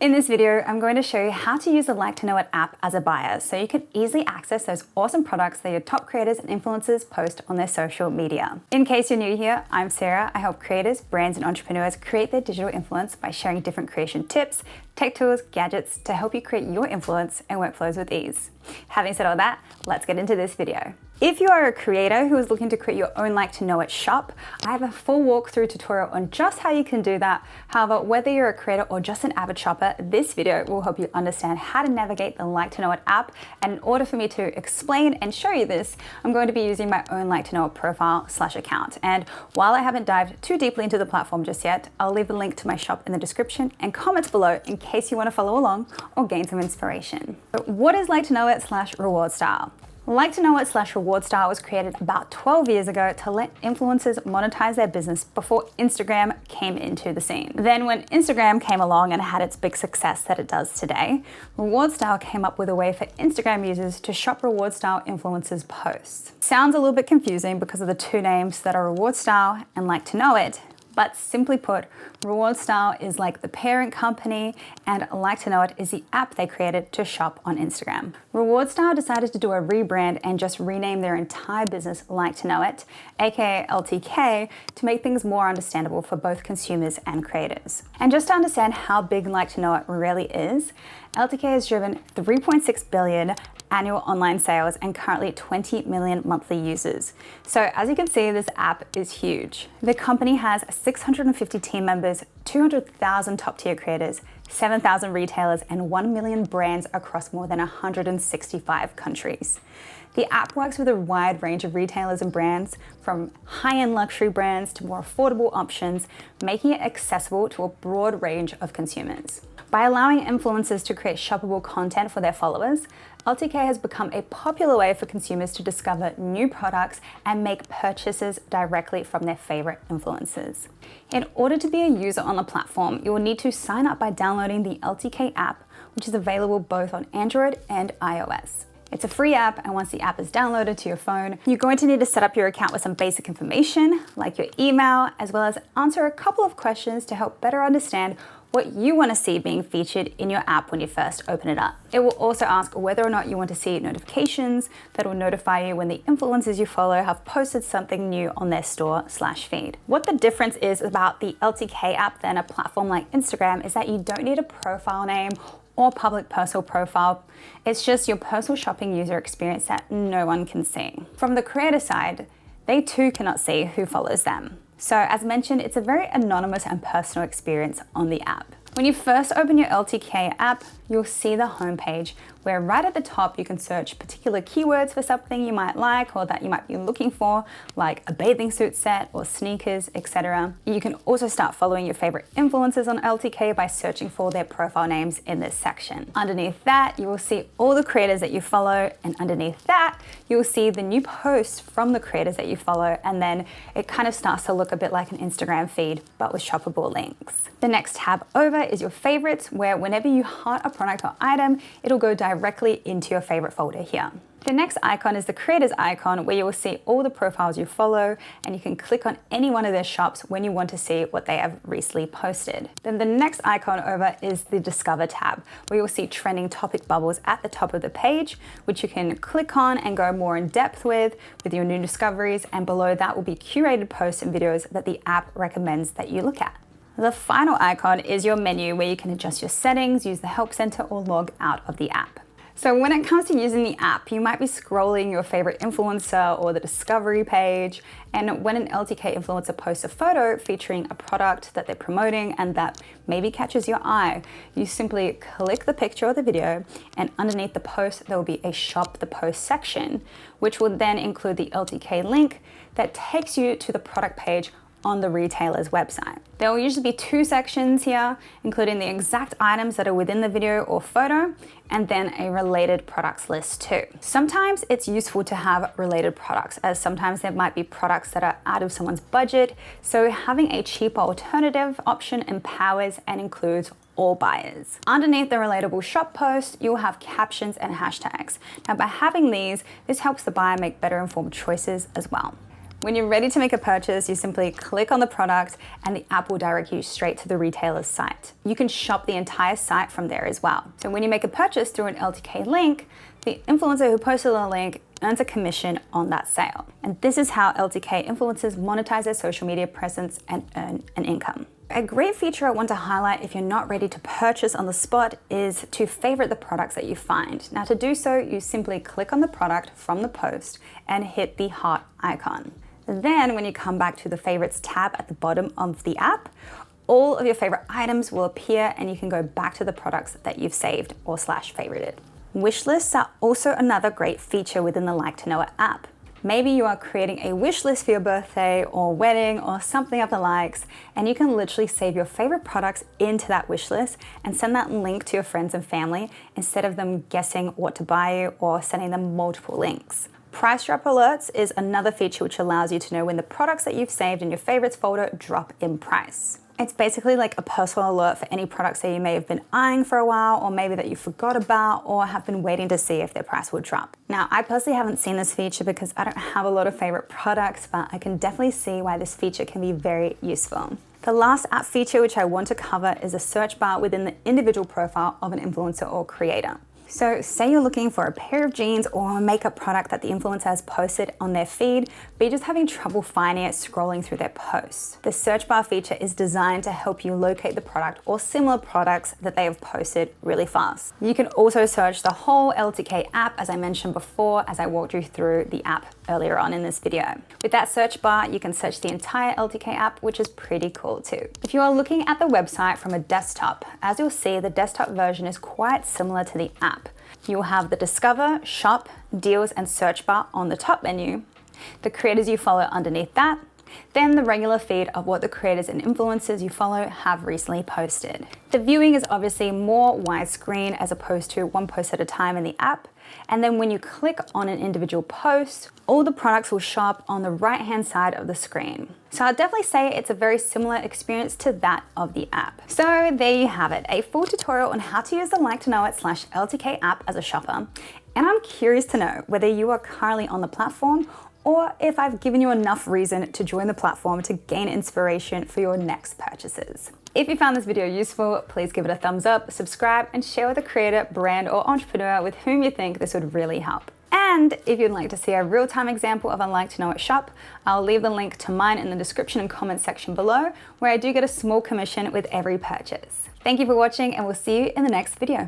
In this video, I'm going to show you how to use the Like to Know It app as a buyer so you can easily access those awesome products that your top creators and influencers post on their social media. In case you're new here, I'm Sarah. I help creators, brands, and entrepreneurs create their digital influence by sharing different creation tips, tech tools, gadgets to help you create your influence and workflows with ease. Having said all that, let's get into this video. If you are a creator who is looking to create your own Like to Know It shop, I have a full walkthrough tutorial on just how you can do that. However, whether you're a creator or just an avid shopper, this video will help you understand how to navigate the Like to Know It app. And in order for me to explain and show you this, I'm going to be using my own Like to Know It profile/account. And while I haven't dived too deeply into the platform just yet, I'll leave a link to my shop in the description and comments below in case you want to follow along or gain some inspiration. But what is Like to Know It/reward style? Like to Know It/reward style was created about 12 years ago to let influencers monetize their business before Instagram came into the scene. Then when Instagram came along and had its big success that it does today, reward style came up with a way for Instagram users to shop reward style influencers' posts. Sounds a little bit confusing because of the two names that are reward style and Like to Know It. But simply put, Reward Style is like the parent company and Like to Know It is the app they created to shop on Instagram. Reward Style decided to do a rebrand and just rename their entire business Like to Know It, aka LTK, to make things more understandable for both consumers and creators. And just to understand how big Like to Know It really is, LTK has driven 3.6 billion annual online sales and currently 20 million monthly users. So as you can see, this app is huge. The company has 650 team members, 200,000 top tier creators, 7,000 retailers, and 1 million brands across more than 165 countries. The app works with a wide range of retailers and brands, from high-end luxury brands to more affordable options, making it accessible to a broad range of consumers. By allowing influencers to create shoppable content for their followers, LTK has become a popular way for consumers to discover new products and make purchases directly from their favorite influencers. In order to be a user on the platform, you will need to sign up by downloading the LTK app, which is available both on Android and iOS. It's a free app, and once the app is downloaded to your phone, you're going to need to set up your account with some basic information, like your email, as well as answer a couple of questions to help better understand what you want to see being featured in your app when you first open it up. It will also ask whether or not you want to see notifications that will notify you when the influencers you follow have posted something new on their store/feed. What the difference is about the LTK app than a platform like Instagram is that you don't need a profile name or public personal profile. It's just your personal shopping user experience that no one can see. From the creator side, they too cannot see who follows them. So as mentioned, it's a very anonymous and personal experience on the app. When you first open your LTK app, you'll see the homepage where right at the top you can search particular keywords for something you might like or that you might be looking for, like a bathing suit set or sneakers, etc. You can also start following your favorite influencers on LTK by searching for their profile names in this section. Underneath that, you will see all the creators that you follow, and underneath that, you will see the new posts from the creators that you follow, and then it kind of starts to look a bit like an Instagram feed, but with shoppable links. The next tab over is your favorites, where whenever you heart a product or item, it'll go directly into your favorite folder here. The next icon is the creators icon, where you will see all the profiles you follow, and you can click on any one of their shops when you want to see what they have recently posted. Then the next icon over is the Discover tab, where you'll see trending topic bubbles at the top of the page, which you can click on and go more in depth with your new discoveries, and below that will be curated posts and videos that the app recommends that you look at. The final icon is your menu, where you can adjust your settings, use the help center, or log out of the app. So when it comes to using the app, you might be scrolling your favorite influencer or the discovery page, and when an LTK influencer posts a photo featuring a product that they're promoting and that maybe catches your eye, you simply click the picture or the video, and underneath the post there will be a Shop the Post section, which will then include the LTK link that takes you to the product page on the retailer's website. There will usually be two sections here, including the exact items that are within the video or photo, and then a related products list too. Sometimes it's useful to have related products, as sometimes there might be products that are out of someone's budget, so having a cheaper alternative option empowers and includes all buyers. Underneath the relatable shop post, you'll have captions and hashtags. Now by having these, this helps the buyer make better informed choices as well. When you're ready to make a purchase, you simply click on the product and the app will direct you straight to the retailer's site. You can shop the entire site from there as well. So when you make a purchase through an LTK link, the influencer who posted the link earns a commission on that sale. And this is how LTK influencers monetize their social media presence and earn an income. A great feature I want to highlight if you're not ready to purchase on the spot is to favorite the products that you find. Now to do so, you simply click on the product from the post and hit the heart icon. Then when you come back to the favorites tab at the bottom of the app, all of your favorite items will appear and you can go back to the products that you've saved or /favorited. Wish lists are also another great feature within the Like to Know It app. Maybe you are creating a wish list for your birthday or wedding or something of the likes, and you can literally save your favorite products into that wish list and send that link to your friends and family instead of them guessing what to buy or sending them multiple links. Price drop alerts is another feature which allows you to know when the products that you've saved in your favorites folder drop in price. It's basically like a personal alert for any products that you may have been eyeing for a while, or maybe that you forgot about or have been waiting to see if their price will drop. Now, I personally haven't seen this feature because I don't have a lot of favorite products, but I can definitely see why this feature can be very useful. The last app feature which I want to cover is a search bar within the individual profile of an influencer or creator. So say you're looking for a pair of jeans or a makeup product that the influencer has posted on their feed, but you're just having trouble finding it scrolling through their posts. The search bar feature is designed to help you locate the product or similar products that they have posted really fast. You can also search the whole LTK app, as I mentioned before, as I walked you through the app earlier on in this video. With that search bar, you can search the entire LTK app, which is pretty cool too. If you are looking at the website from a desktop, as you'll see, the desktop version is quite similar to the app. You will have the Discover, Shop, Deals, and Search bar on the top menu, the creators you follow underneath that, then the regular feed of what the creators and influencers you follow have recently posted. The viewing is obviously more widescreen as opposed to one post at a time in the app. And then when you click on an individual post, all the products will show up on the right-hand side of the screen. So I'll definitely say it's a very similar experience to that of the app. So there you have it, a full tutorial on how to use the Like to Know It /LTK app as a shopper. And I'm curious to know whether you are currently on the platform or if I've given you enough reason to join the platform to gain inspiration for your next purchases. If you found this video useful, please give it a thumbs up, subscribe, and share with a creator, brand, or entrepreneur with whom you think this would really help. And if you'd like to see a real-time example of a Like to Know It shop, I'll leave the link to mine in the description and comment section below, where I do get a small commission with every purchase. Thank you for watching, and we'll see you in the next video.